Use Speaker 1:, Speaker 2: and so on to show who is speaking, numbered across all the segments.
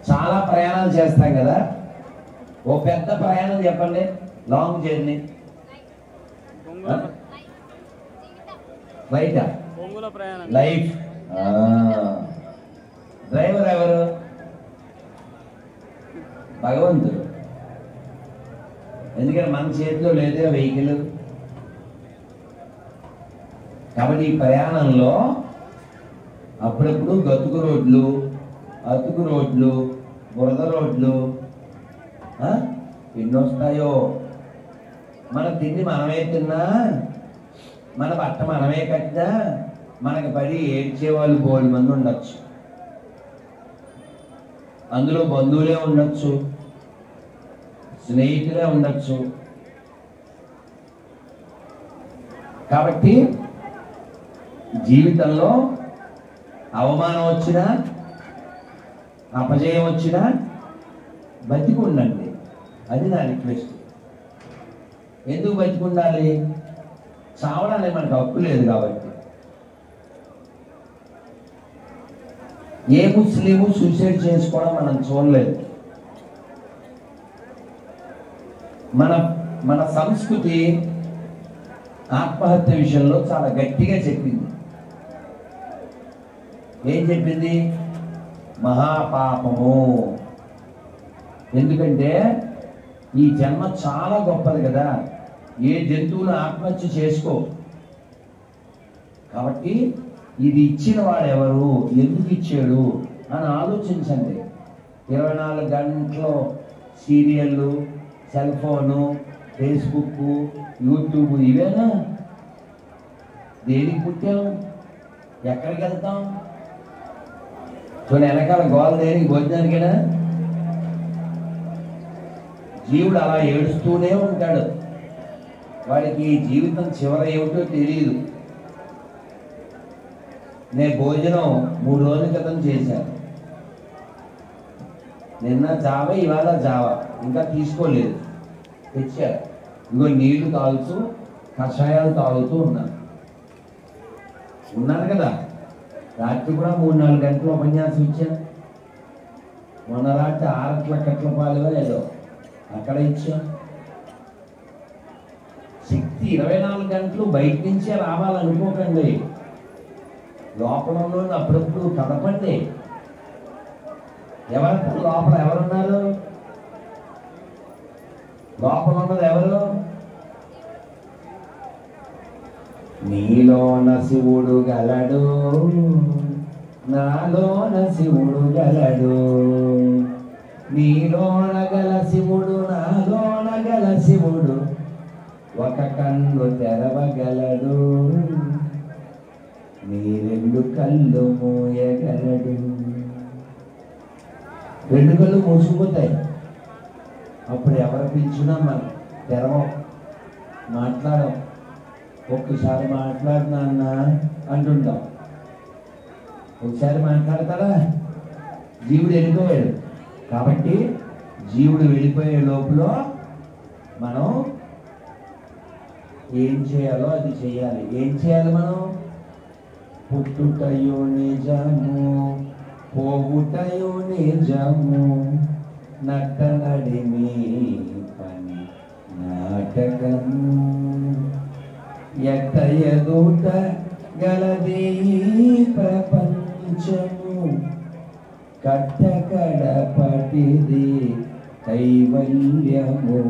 Speaker 1: చాలా ప్రయాణాలు చేస్తాం కదా, ఓ పెద్ద ప్రయాణం చెప్పండి, లాంగ్ జర్నీ. బయట లైఫ్. డ్రైవర్ ఎవరు? భగవంతుడు. ఎందుకంటే మన చేతిలో లేదే వెహికల్. కాబట్టి ఈ ప్రయాణంలో అప్పుడప్పుడు గతుకు రోడ్లు, అతుకు రోడ్లు, బురద రోడ్లు ఎన్ని వస్తాయో. మన తిండి మనమే తిన్నా, మన బట్ట మనమే కట్టినా మనకు పడి ఏడ్చేవాళ్ళు బోల్డ్ మంది ఉండొచ్చు. అందులో బంధువులే ఉండొచ్చు, స్నేహితులే ఉండొచ్చు. కాబట్టి జీవితంలో అవమానం వచ్చినా, అపజయం వచ్చినా బతికి ఉండండి. అది నా రిక్వెస్ట్. ఎందుకు బతికి ఉండాలి? చావడానికి మనకు హక్కు లేదు కాబట్టి. ఏ ముస్లిము సూసైడ్ చేసుకోవడం మనం చూడలేదు. మన సంస్కృతి ఆత్మహత్య విషయంలో చాలా గట్టిగా చెప్పింది. ఏం చెప్పింది? మహాపాపము. ఎందుకంటే ఈ జన్మ చాలా గొప్పది కదా, ఏ జంతువును ఆత్మహత్య చేసుకో. కాబట్టి ఇది ఇచ్చిన వాడెవరు, ఎందుకు ఇచ్చాడు అని ఆలోచించండి. 24 గంటలు సీరియళ్ళు, సెల్ ఫోను, ఫేస్బుక్, యూట్యూబ్ ఇవేనా? దేనికి పుట్టాం? ఎక్కడికి వెళ్తాం? చూడండి, వెనకాల గోల దేనికి? భోజనానికేనా? జీవుడు అలా ఏడుస్తూనే ఉంటాడు. వాడికి జీవితం చివర ఏమిటో తెలియదు. నేను భోజనం 3 రోజుల క్రితం చేశాను. నిన్న జావ, ఇవాళ జావ, ఇంకా తీసుకోలేదు. తెచ్చారు. ఇంకో నీళ్లు తాగుతూ, కషాయాలు తాగుతూ ఉన్నాను కదా. రాత్రి కూడా 3-4 గంటలు ఉపన్యాసం ఇచ్చాను. మొన్న రాత్రి 6 కట్ల పాలుగా ఏదో అక్కడ ఇచ్చాం. శక్తి 24 గంటలు బయట నుంచే రావాలనుకోకండి. లోపల అప్పుడప్పుడు కదపండి. ఎవరు లోపల ఎవరున్నారు? లోపల ఉన్నది ఎవరు? నీలోన శివుడు గలడు, నాలోన శివుడు గలడు. నీలోన గల శివుడు, నాలోన గల శివుడు ఒక కన్ను తెరవగలడు, నీ 2 కళ్ళు మూయగలడు. 2 కళ్ళు మూసుకుపోతాయి. అప్పుడు ఎవరు పిలిచినా మనం తెరవం, మాట్లాడం. ఒక్కసారి మాట్లాడినా అంటుంటాం. ఒకసారి మాట్లాడతాడా? జీవుడు వెళ్ళిపోయాడు. కాబట్టి జీవుడు వెళ్ళిపోయే లోపల మనం ఏం చేయాలో అది చేయాలి. ఏం చేయాలి మనం? పుట్టుటయో నిజము, పోగుటయో నిజము, నట్ట నడిమి పని నాటకము, ఎట్ట ఎదుట గలది ప్రపంచము, కట్టకడపటిది కైవల్యము,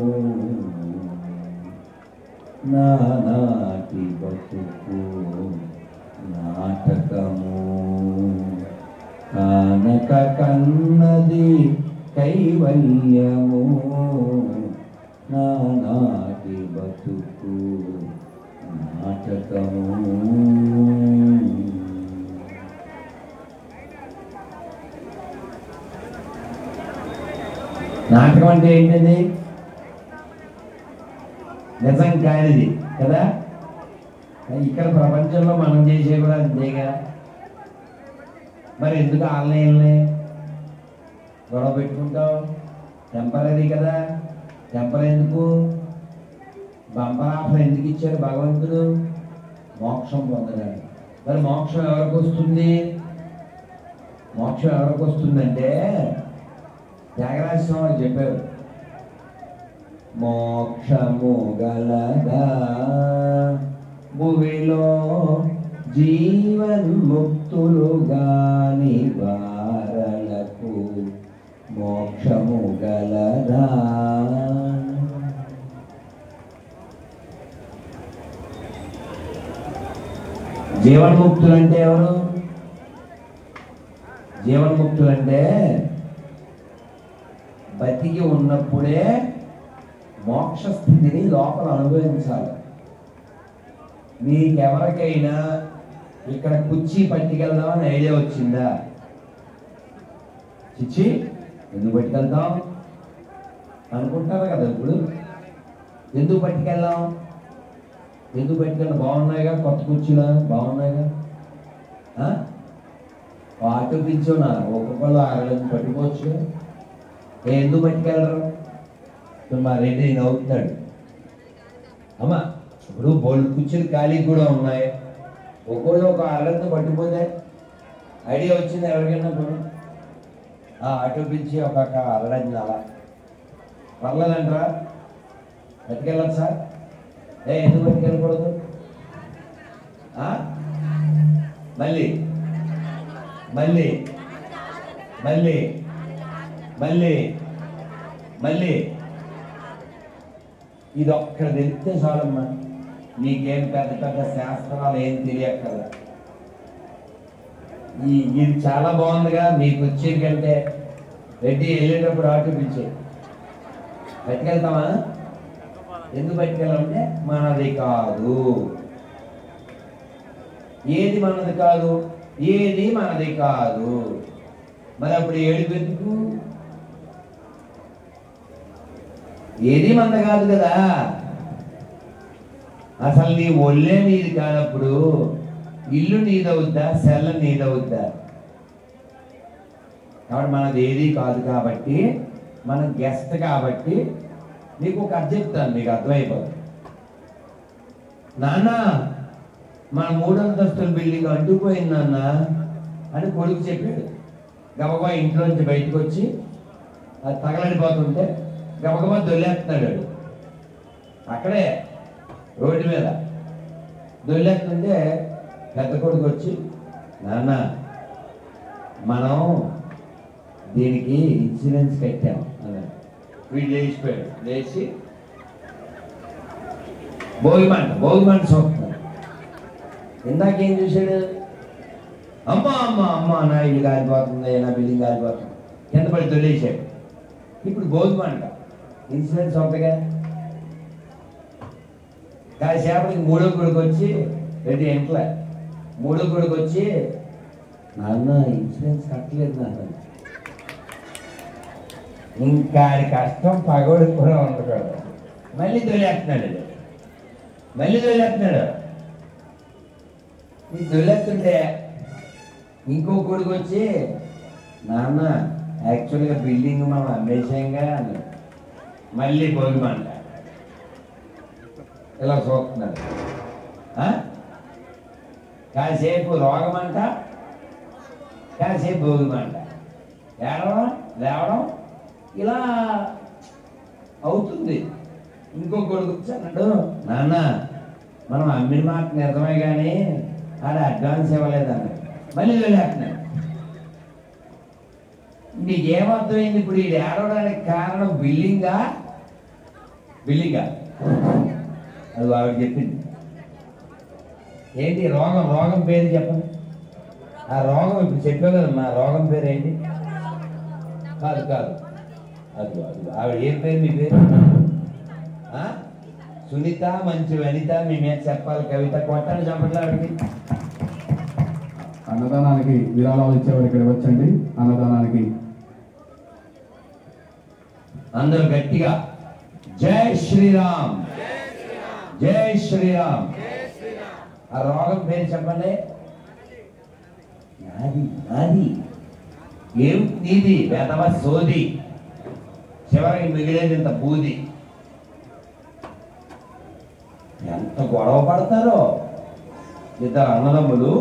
Speaker 1: నానాటి బతుకు నాటకము, కానక కన్నది కైవల్యము, నానాటి బతుకు నాటకము. నాటకం అంటే ఏంటండి? నిజం కానిది కదా. ఇక్కడ ప్రపంచంలో మనం చేసే కూడా అంతేగా. మరి ఎందుకు ఆన్లైన్లే గొడవ పెట్టుకుంటావు? టెంపరీ కదా. టెంపరీ ఎందుకు? బంపర్ ఆఫర్ ఎందుకు ఇచ్చాడు భగవంతుడు? మోక్షం పొందడానికి. మరి మోక్షం ఎవరికి వస్తుంది? మోక్షం ఎవరికి వస్తుందంటే త్యాగరాజ స్వామి చెప్పారు, మోక్షము గలదా భువిలో జీవన్ముక్తులు గాని వారలకు మోక్షము గలదా. జీవన్ముక్తులు అంటే ఎవరు? జీవన్ముక్తులు అంటే బతికి ఉన్నప్పుడే మోక్ష స్థితిని లోపల అనుభవించాలి. మీకెవరికైనా ఇక్కడ కుర్చీ పట్టుకెళ్దామని ఐడియా వచ్చిందా? చిచ్చి ఎందుకు పట్టుకెళ్తాం అనుకుంటారు కదా. ఇప్పుడు ఎందుకు పట్టుకెళ్దాం? ఎందుకు పట్టుకెళ్ళాం? బాగున్నాయిగా కొత్త కుర్చీలా, బాగున్నాయిగా. ఆటో పిచ్చోనా ఒక్కొక్కళ్ళు 6 పట్టుకోవచ్చు. ఎందుకు పట్టుకెళ్ళరు? మా రెడ్డి నవ్వుతున్నాడు. అమ్మా ఇప్పుడు బోల్డ్ కుర్చీలు ఖాళీ కూడా ఉన్నాయి. ఒక్కొళ్ళు ఒక 6 పట్టుకుపోతే ఐడియా వచ్చింది ఎవరికైనా? ఆటో పిచ్చి ఒక 6 అలా పర్లేదంటారా? పట్టుకెళ్ళదు సార్. ఎందుకు పట్టుకెళ్ళకూడదు? మళ్ళీ మళ్ళీ మళ్ళీ మళ్ళీ మళ్ళీ ఇది ఒక్కడ తెలిస్తే చాలమ్మా, నీకేం పెద్ద పెద్ద శాస్త్రాలు ఏం తెలియక్కర్లా. ఇది చాలా బాగుందిగా మీకు వచ్చేది కంటే. రెడ్డి వెళ్ళేటప్పుడు ఆటో పిలిచే పట్టుకెళ్తామా? ఎందుకు పట్టుకెళ్ళాలంటే మనది కాదు. ఏది మనది కాదు? ఏది మనది కాదు. మరి అప్పుడు ఏడుపెందుకు? ఏది మనది కాదు కదా. అసలు నీ ఒళ్ళే నీది కానప్పుడు ఇల్లు నీదవుద్దా, సెల్ల నీదవుద్దా? కాబట్టి మనది ఏది కాదు. కాబట్టి మనం గెస్ట్ కాబట్టి నీకు ఒక కథ చెప్తాను, మీకు అర్థమైపోతుంది. నాన్న మన 3 అంతస్తుల బిల్డింగ్ అంటుకుపోయింది నాన్న అని కొడుకు చెప్పాడు. గబగబా ఇంట్లోంచి బయటకు వచ్చి అది తగలడిపోతుంటే గబగబా దొల్లేస్తున్నాడు. అక్కడే రోడ్డు మీద దొల్లేస్తుంటే పెద్ద కొడుకు వచ్చి, నాన్న మనం దీనికి ఇన్సూరెన్స్ కట్టాం అన్నాడు. వీడు లేచిపోయాడు. లేచి భోగిమంట చూస్తున్నాడు. ఇందాకేం చూశాడు? అమ్మ అమ్మ అమ్మ నా ఇల్లు కాలిపోతుంది, నా బిల్డింగ్ కాలిపోతుంది, కింద పడి తొలేసాడు. ఇప్పుడు భోగిమంట ఇన్సూరెన్స్ అవుతాగా. కాసేపటికి 3వ కొడుకు వచ్చి, రెడ్డి ఇంట్లో 3వ కొడుకు వచ్చి, నాన్న ఇన్సూరెన్స్ కట్టలేదు నాన్న. ఇంకా కష్టం పగోడికి కూడా ఉండకూడదు. మళ్ళీ తొలేస్తున్నాడు. ఈ తొలేస్తుంటే ఇంకో కొడుకు వచ్చి, నాన్న యాక్చువల్గా బిల్డింగ్ మనం అమ్మేసాంగా అన్నాడు. మళ్ళీ భోగిమంట ఇలా చూస్తున్నాడు. కాసేపు రోగమంట, కాసేపు భోగిమంట, ఏడవడం లేవడం ఇలా అవుతుంది. ఇంకో కొడుకు అన్నాడు, నాన్న మనం అమ్మిన మాట నిజమే కానీ ఆడ అడ్వాన్స్ ఇవ్వలేదన్నాడు. మళ్ళీ వెళ్ళేస్తున్నాడు. నీకేమర్థమైంది? ఇప్పుడు ఇది ఏడవడానికి కారణం బిల్డింగా? అది ఆవిడ చెప్పింది. ఏంటి రోగం పేరు చెప్పండి. ఆ రోగం ఇప్పుడు చెప్పే కదమ్మా, రోగం పేరు ఏంటి? కాదు అది ఆవిడ ఏం పేరు? మీ పేరు సునీత, మంచి వనిత. మీ మీద చెప్పాలి కవిత. కొట్టాలి చంపట్లా ఆవిడకి.
Speaker 2: అన్నదానానికి విరాళాలు ఇచ్చేవారు ఇక్కడ వచ్చండి. అన్నదానానికి
Speaker 1: అందరూ గట్టిగా జై శ్రీరామ్, జై శ్రీరామ్. ఆ రోగం పేరు చెప్పండి. నాది ఏం నీది? వేదవ సోది. చివరికి మిగిలేది ఇంత బూది. ఎంత గొడవ పడతారో ఇద్దరు అన్నదమ్ములు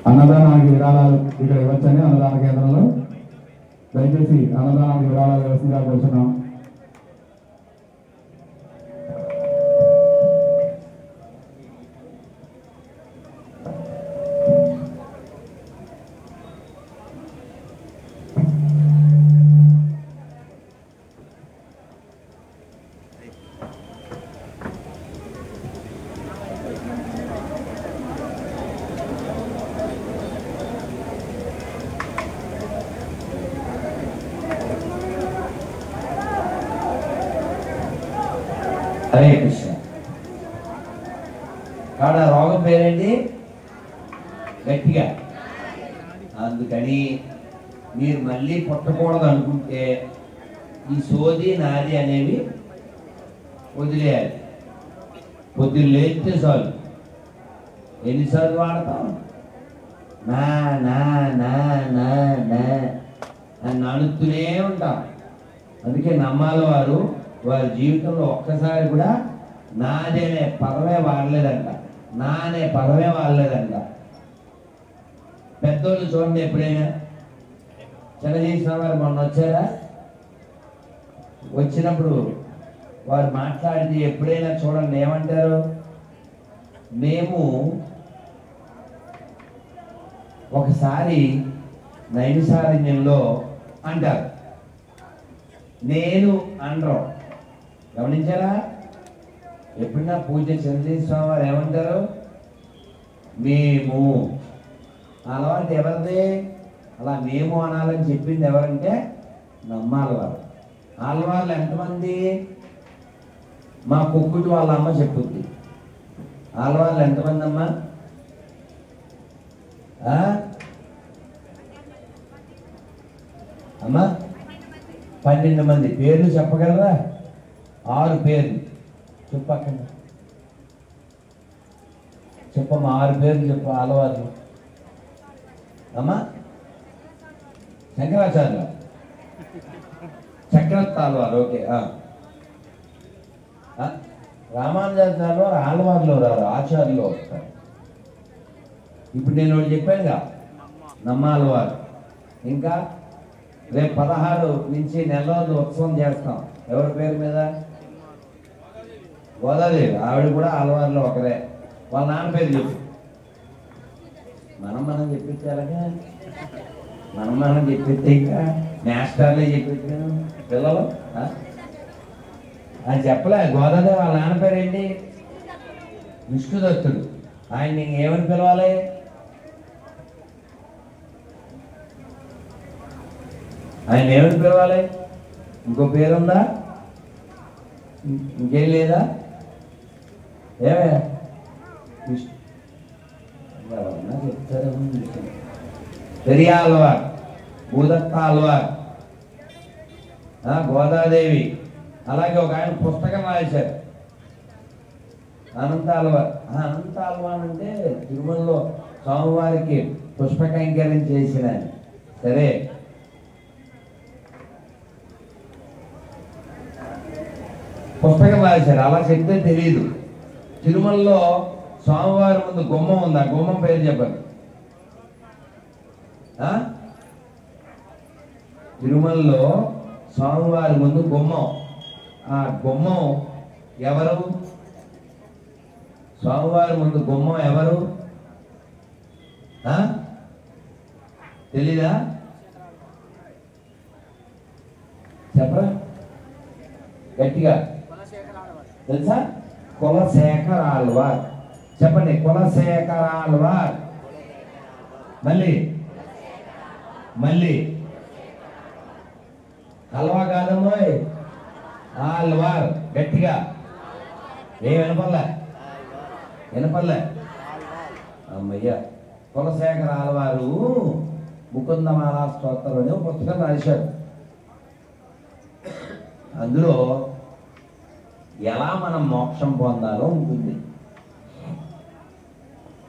Speaker 2: అన్నదానానికి విరాళాలు ఇక్కడ ఇవ్వచ్చండి. అన్నదాన కేంద్రంలో దయచేసి అన్నదానానికి విరాళాలు ఇవ్వాల్సిందిగా కోరుతున్నాం.
Speaker 1: హరే కృష్ణ. కాడ రోగం పేరేంటి? గట్టిగా. అందుకని మీరు మళ్ళీ పుట్టకూడదు అనుకుంటే ఈ సోది నాది అనేవి వదిలేయాలి. పొద్దున్న లేస్తే చాలు. ఎన్నిసార్లు వాడతాం? నా నా నా నా నా అని నడుస్తూనే ఉంటాం. అందుకే నమ్మాలి వారి జీవితంలో ఒక్కసారి కూడా నాదే అనే పదమే వాడలేదంట. నా అనే పదమే వాడలేదంట. పెద్దోళ్ళు చూడండి, ఎప్పుడైనా చిన్నజీసిన వారు మొన్న వచ్చారా? వచ్చినప్పుడు వారు మాట్లాడితే ఎప్పుడైనా చూడండి ఏమంటారు? మేము ఒకసారి నైమిసారణ్యంలో అంటారు, నేను అనరు. గమనించారా? ఎప్పుడన్నా పూజ చంద్రస్వామి వారు ఏమంటారు? మేము. అలవాటు ఎవరిది? అలా మేము అనాలని చెప్పింది ఎవరంటే నమ్మాలి వారు. ఆళ్ళవాళ్ళు ఎంతమంది? మా కుక్కుటి వాళ్ళ అమ్మ చెప్పుద్ది. ఆళ్ళవాళ్ళు ఎంతమంది అమ్మా? 12 మంది. పేర్లు చెప్పగలరా? 6 పేర్లు చెప్పక్కన చెప్పమ్మా. 6 పేర్లు చెప్పు ఆలవారు. అమ్మా శంకరాచార్య, చక్రవర్తి ఆలవారు. ఓకే. రామానుజాచార్యులు వారు ఆలవారులో రారు, ఆచార్యులు వస్తారు. ఇప్పుడు నేను ఒకటి చెప్పానుగా, నమ్మాలవారు. ఇంకా రేపు 16 నుంచి నెల రోజులు ఉత్సవం చేస్తాం. ఎవరి పేరు మీద? గోదాదేవి. ఆవిడ కూడా ఆలవారిలో ఒకరే. వాళ్ళ నాన్న పేరు చెప్పు. మనం చెప్పించాలగా. మనం చెప్పిస్తే ఇంకా మాస్టర్లే చెప్పించాను పిల్లలు. అది చెప్పలే. గోదాదేవి వాళ్ళ నాన్న పేరు ఏంటి? విష్ణుదత్తుడు. ఆయన ఏమని పిలవాలి? ఆయన ఏమని పిలవాలి? ఇంకో పేరుందా? ఇంకేం లేదా? ఏమే చెప్తారు. పెరియాల్వార్, భూదత్తాల్వార్, గోదాదేవి. అలాగే ఒక ఆయన పుస్తకం రాశారు, అనంతాల్వార్. అనంతాల్వార్ అంటే తిరుమలలో స్వామివారికి పుష్ప కైంకర్యం చేసిన. సరే, పుస్తకం రాశారు. అలా చెప్తే తెలియదు. తిరుమలలో స్వామివారి ముందు గుమ్మం ఉంది. ఆ గుమ్మం పేరు చెప్పండి. తిరుమలలో స్వామివారి ముందు గుమ్మం. ఆ గుమ్మం ఎవరు? స్వామివారి ముందు గుమ్మం ఎవరు? తెలీదా? చెప్పరా గట్టిగా. తెలుసా? కులశేఖర ఆళ్వార్. చెప్పండి, కులశేఖర ఆళ్వార్. మళ్ళీ హల్వా కాదమ్మోయ్, ఆళ్వార్. గట్టిగా. ఏం వినపల్లే అమ్మయ్య. కులశేఖర ఆళ్వారు ముకుందమాలా స్తోత్రం అనే పుస్తకం రాశారు. అందులో ఎలా మనం మోక్షం పొందాలో ఉంటుంది.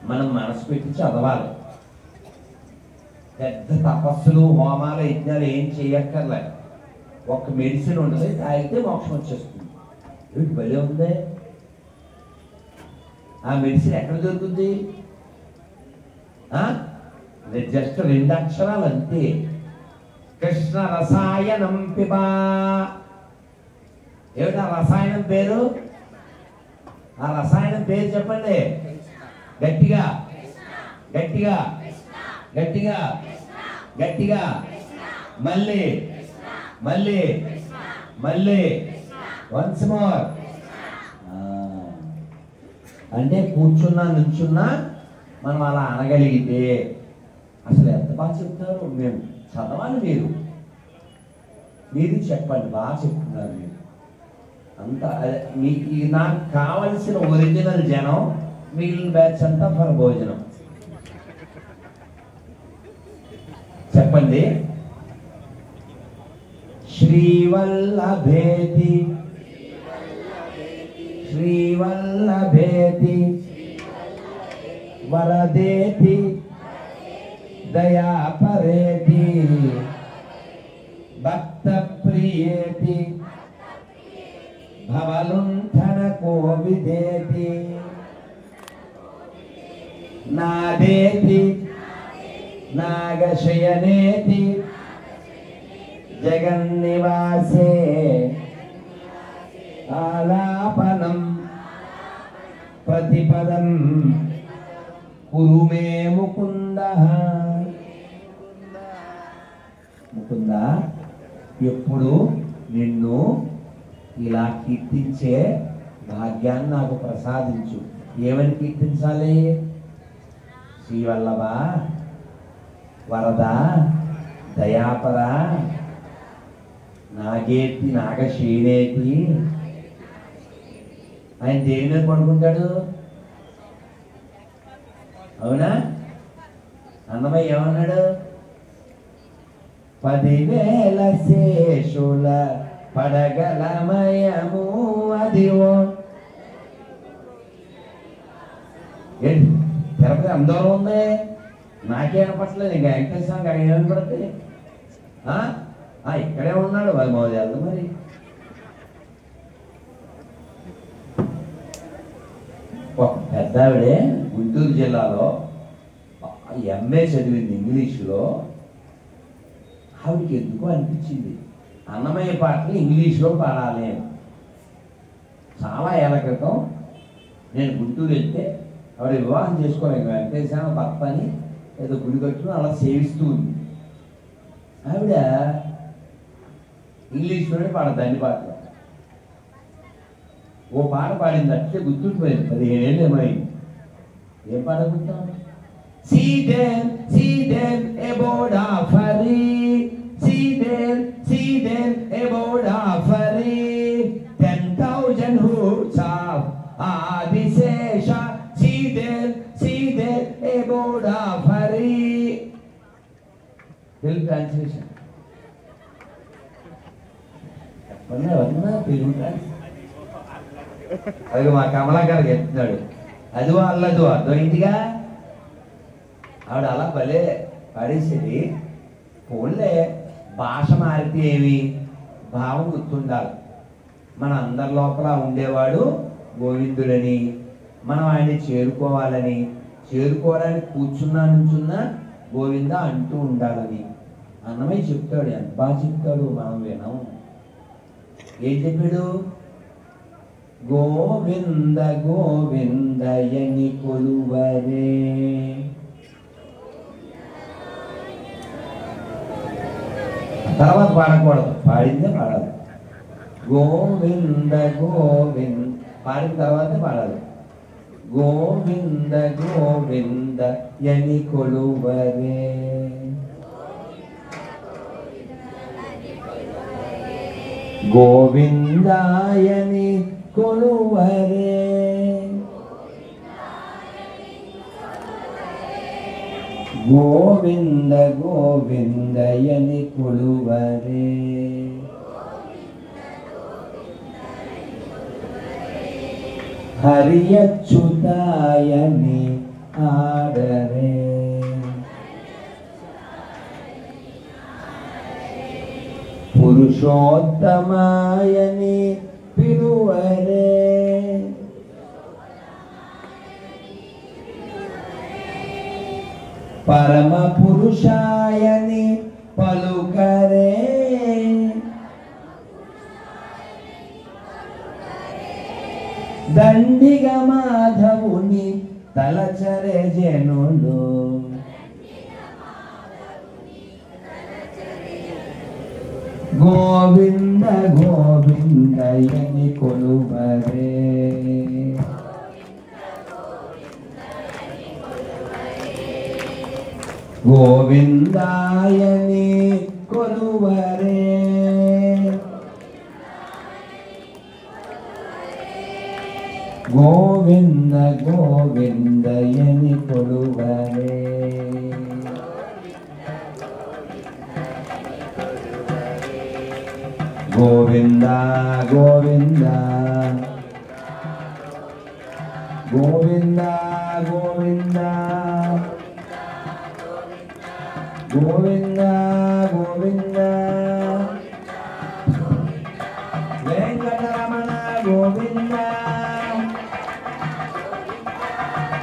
Speaker 1: మనం మనసు పెట్టి చదవాలి. పెద్ద తపస్సులు, హోమాలు, యజ్ఞాలు ఏం చేయక్కర్లే. ఒక మెడిసిన్ ఉంటుంది, తాగితే మోక్షం వచ్చేస్తుంది. వీటి భలే ఉంది. ఆ మెడిసిన్ ఎక్కడ దొరుకుతుంది? జస్ట్ 2 అక్షరాలు అంతే. కృష్ణ రసాయనం పిబా. ఏమిటా రసాయనం పేరు? ఆ రసాయనం పేరు చెప్పండి గట్టిగా గట్టిగా గట్టిగా గట్టిగా. మళ్ళీ మళ్ళీ మళ్ళీ వన్స్ మోర్. అంటే కూర్చున్నా నుంచున్నా మనం అలా అనగలిగితే అసలు ఎంత బాగా చెప్తారు. మేము చదవాలి, మీరు చెప్పండి, బాగా చెప్తున్నారు మీరు అంతా. మీకు నాకు కావలసిన ఒరిజినల్ జనం, మిగిలిన బ్యాచ్ అంతా ఫర్ భోజనం. చెప్పండి. శ్రీవల్లభేతి శ్రీవల్లభేతి వరదేతి దయాపరేతి భక్త ప్రియేతి భవలుంఠన కోవిదేతి నాదేతి నాగశయనేతి జగన్నివాసే ఆలాపనం ప్రతిపదం కురు మే ముకుంద. ముకుంద, ఎప్పుడు నిన్ను ఇలా కీర్తించే భాగ్యాన్ని నాకు ప్రసాదించు. ఏమని కీర్తించాలి? శ్రీవల్లభ, వరద, దయాపర, నాగేతి నాగశీనేతి. ఆయన దేని మీద పడుకుంటాడు? అవునా? అన్నమయ్య ఏమన్నాడు? 10,000 శేషుల పడగలమయము అదివో. ఏంటి తిరుపతి అందరూ ఉంది, నాకే వినపట్లేదు. ఇంకా వెంకటేశ్వరం ఆయన వినపడుతుంది. ఇక్కడే ఉన్నాడు మరి మోదేళ్ళు. మరి ఒక పెద్ద ఆవిడే గుంటూరు జిల్లాలో ఎంఏ చదివింది ఇంగ్లీషులో. ఆవిడకి ఎందుకో అనిపించింది అన్నమయ్య పాటలు ఇంగ్లీష్లో పాడాలి అని. చాలా ఏళ్ళ క్రితం నేను గుంటూరు వెళ్తే ఆవిడ వివాహం చేసుకోలేక వెంకటేశ్వర భర్త అని ఏదో గుడి కట్టుకుని అలా సేవిస్తూ ఉంది. ఆవిడ ఇంగ్లీష్లోనే పాడద్దు అన్ని పాటలు. ఓ పాట పాడింది, అట్లే గుర్తుండిపోయింది. 15 ఏళ్ళు ఏమైంది. ఏం పాట గుర్తాం? See them aboard our ferry. See them aboard our ferry. 10,000 hoots of Adisesha. See them aboard our ferry. Telugu translation ఎవరన్నా తెలుగు ట్రాన్స్. అది మా కమలాకర్ చెప్తున్నాడు. అది అల్లదు అర్థమైందిగా. ఆవిడ అలా భలే పడేసేది. పోన్లే, భాష మారితే ఏమి, భావం గుర్తుండాలి. మన అందరి లోపల ఉండేవాడు గోవిందుడని, మనం ఆయన్ని చేరుకోవడానికి కూర్చున్నా నుంచున్నా గోవింద అంటూ ఉండాలని అన్నమయ్య చెప్తాడు. ఎంత బాగా చెప్తాడు, మనం వినం. ఏం చెప్పాడు? గోవింద గోవిందయని కొలువరే. తర్వాత పాడకూడదు, పాడిందే పాడాలి. గోవింద గోవింద పాడిన తర్వాతే పాడాలి. గోవింద గోవిందయని కొలువరే. గోవిందాయని కొలువరే. గోవింద గోవిందయని కొలువరే. హరి అచ్యుతాయని ఆడరే. పురుషోత్తమాయని పిలువరే. పరమ పురుషాయని పలుకరే, దండిగ మాధవుని తలచరే జనులు, గోవింద గోవిందయని కొలువరే, గోవిందాయని కొలువరే, గోవింద గోవిందయని కొలువరే, గోవింద గోవింద గోవింద గోవింద గోవింద గోవింద వెంకటరమణ గోవింద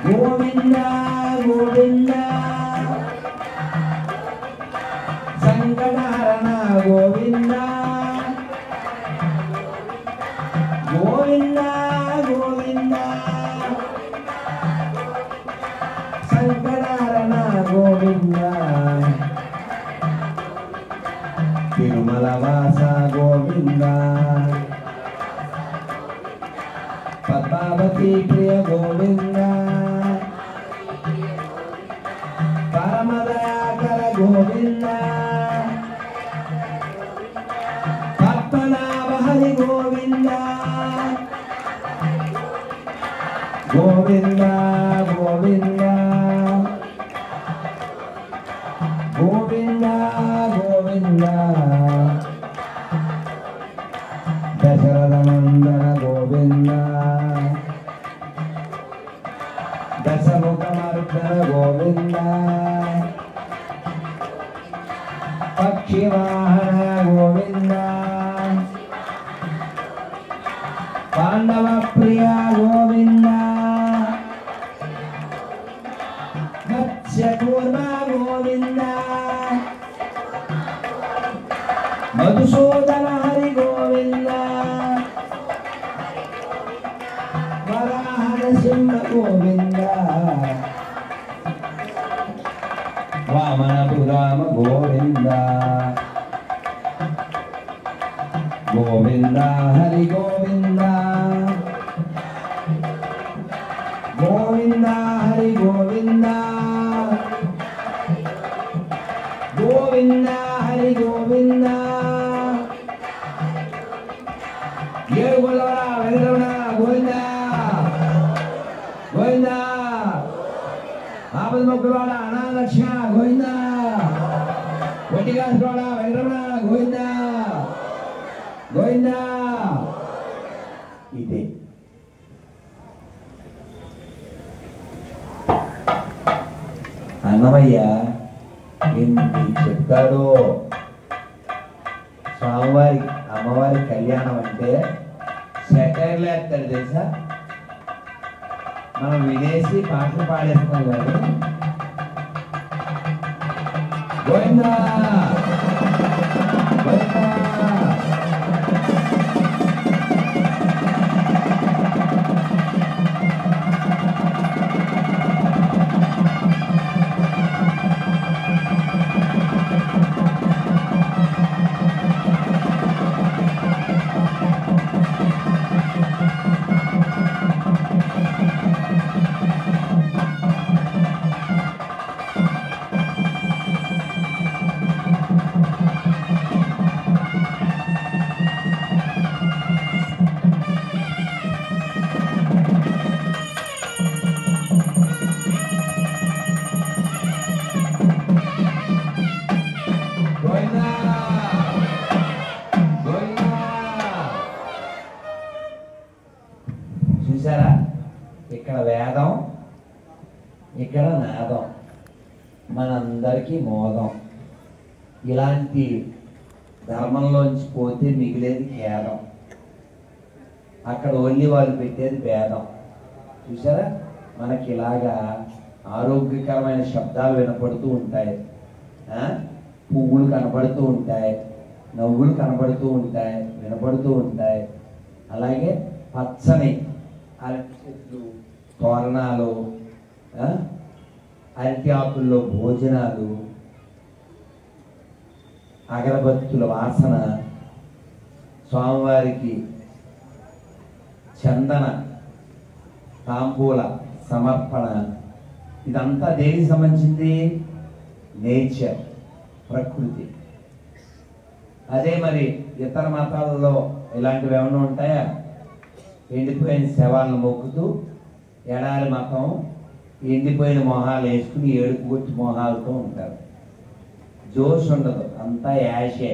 Speaker 1: గోవింద గోవింద సంకటహరణ గోవింద గోవింద గోవింద సంకటహరణ గోవింద తిరుమల వాస గోవింద పద్మావతి ప్రియ గోవింద పరమదయాకర గోవింద పద్మనాభ హరి గోవింద గోవింద గోవింద గోవింద గోవింద దశరథ నందన గోవింద దశముఖమర్దన గోవింద పక్షివాహన గోవింద పాండవ ప్రియ గోవింద మత్స్యకూర్మ గోవింద మధుసూదన హరి గోవింద వరాహ సింహ గోవింద వామనపురామ గోవింద గోవింద హరి గోవింద గోవింద హరి గోవింద గోవింద హరి గోవింద ఏడుగొల్లవరా వెంకటరమణ గోవింద గోవింద ఆపద మొక్కులవాడ అనాథరక్ష గోవింద కొట్టిగాసువాడ వెంకటరమణ గోవింద గోవింద. ఇదే అన్నమయ్య ఎన్ని చెప్తాడో. స్వామివారి అమ్మవారి కళ్యాణం అంటే సెటైర్లు వేస్తాడు తెలుసా. మనం వినేసి పాటలు పాడేస్తాం కానీ గోవిందా గోవిందా చూసారా, ఇక్కడ వేదం, ఇక్కడ నాదం, మనందరికీ మోదం. ఇలాంటి ధర్మంలోంచి పోతే మిగిలేది ఖేదం. అక్కడ ఓన్లీ వాళ్ళు పెట్టేది భేదం. చూసారా, మనకి ఇలాగా ఆరోగ్యకరమైన శబ్దాలు వినపడుతూ ఉంటాయి, పువ్వులు కనపడుతూ ఉంటాయి, నవ్వులు కనపడుతూ ఉంటాయి, వినపడుతూ ఉంటాయి. అలాగే పచ్చని అరటి చెట్లు, తోరణాలు, అరటి ఆకుల్లో భోజనాలు, అగరబత్తుల వాసన, స్వామివారికి చందన తాంబూల సమర్పణ, ఇదంతా దేనికి సంబంధించింది? నేచర్, ప్రకృతి. అదే మరి ఇతర మతాలలో ఇలాంటివి ఏమైనా ఉంటాయా? ఎండిపోయిన శవాలను మొక్కుతూ ఎడారి మతం ఎండిపోయిన మొహాలు వేసుకుని ఏడుపు గుర్తి మొహాలతో ఉంటారు. జోష్ ఉండదు, అంతా యాషే.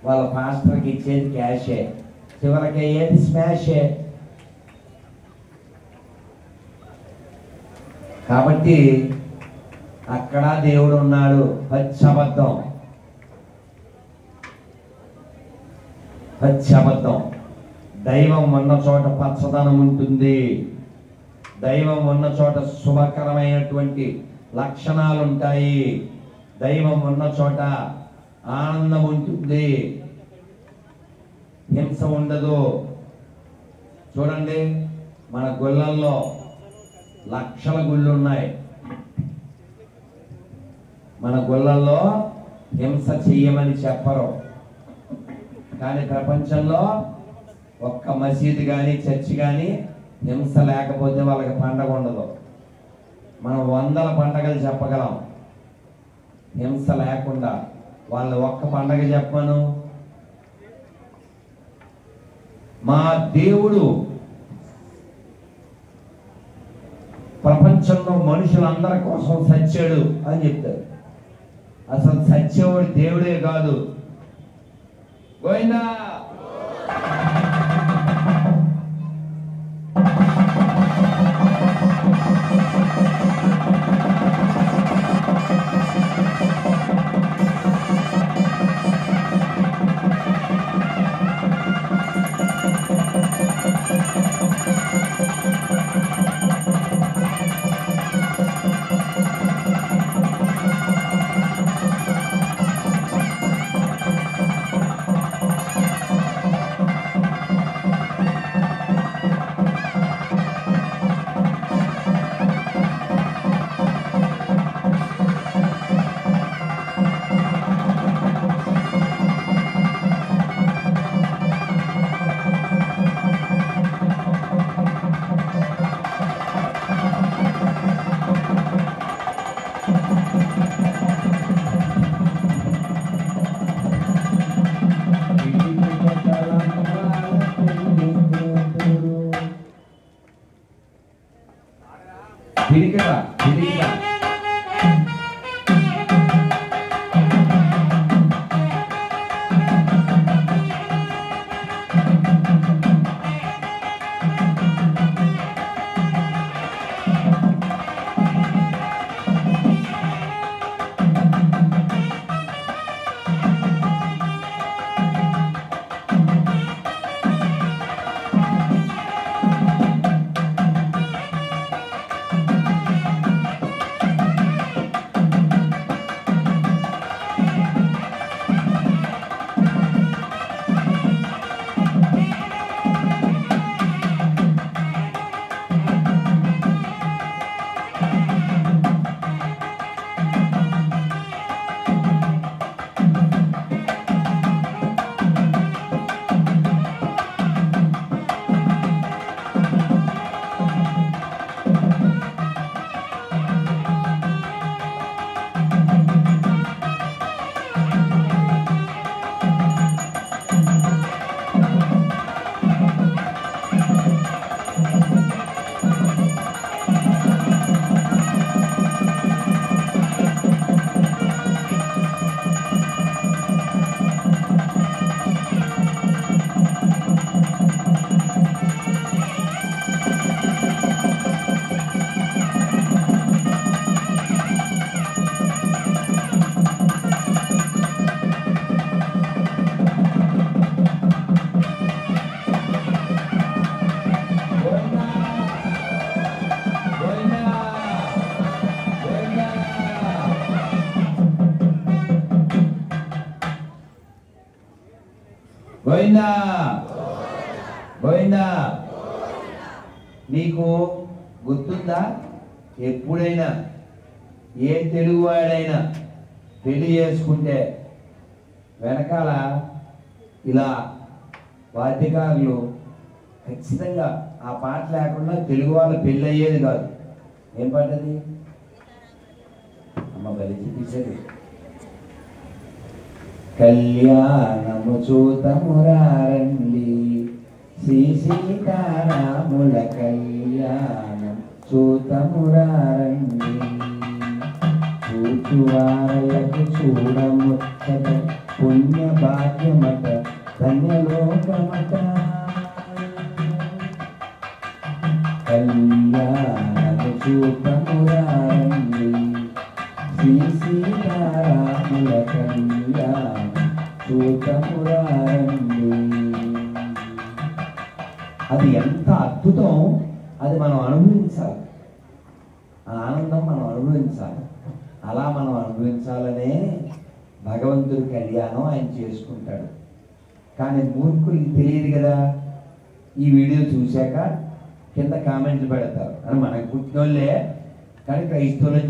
Speaker 1: వాళ్ళ పాస్టర్కి ఇచ్చేది క్యాషే, చివరికి అయ్యేది స్మాషే. కాబట్టి అక్కడ దేవుడు ఉన్నాడు. పచ్చబద్ధం, పచ్చబద్ధం. దైవం ఉన్న చోట పచ్చదనం ఉంటుంది. దైవం ఉన్న చోట శుభకరమైనటువంటి లక్షణాలు ఉంటాయి. దైవం ఉన్న చోట ఆనందం ఉంటుంది, హింస ఉండదు. చూడండి, మన గుళ్ళల్లో లక్షల గుళ్ళు ఉన్నాయి. మన గుళ్ళల్లో హింస చెయ్యమని చెప్పరు, కానీ ప్రపంచంలో ఒక్క మసీదు కానీ చర్చి కానీ హింస లేకపోతే వాళ్ళకి పండగ ఉండదు. మనం వందల పండగలు చెప్పగలం హింస లేకుండా. వాళ్ళు ఒక్క పండగ చెప్పను. మా దేవుడు ప్రపంచంలో మనుషులందరి కోసం సచ్చాడు అని చెప్తారు. అసలు సచ్చేవాడు దేవుడే కాదు. గోవిందా. పిడికిరా పిడికిరా. గోవిందా గోవిందా. నీకు గుర్తుందా, ఎప్పుడైనా ఏ తెలుగువాడైనా పెళ్లి చేసుకుంటే వెనకాల ఇలా వాద్యకారులు ఖచ్చితంగా ఆ పాట లేకుండా తెలుగు వాళ్ళ పెళ్ళి అయ్యేది కాదు. ఏం పాట అది? అమ్మ బలి చూపించేది. కళ్యాణము చూతమురారండి, శ్రీ సీతారాముల కళ్యాణం చూతమురారండి. చూచువారలకు చూడముచ్చట, పుణ్య భాగ్యమట, ధన్యలోకమట. కళ్యాణము చూతమురారండి, శ్రీ సీతారాముల కళ్యాణం చూతమురారండి. అది ఎంత అద్భుతం, అది మనం అనుభవించాలి. ఆ ఆనందం మనం అనుభవించాలి. అలా మనం అనుభవించాలనే భగవంతుడి కళ్యాణం ఆయన చేసుకుంటాడు. కానీ మూర్ఖులకి తెలియదు కదా. ఈ వీడియో చూశాక కింద కామెంట్లు పెడతారు అని మనకు పుట్టినోళ్ళే, కానీ క్రైస్తవులు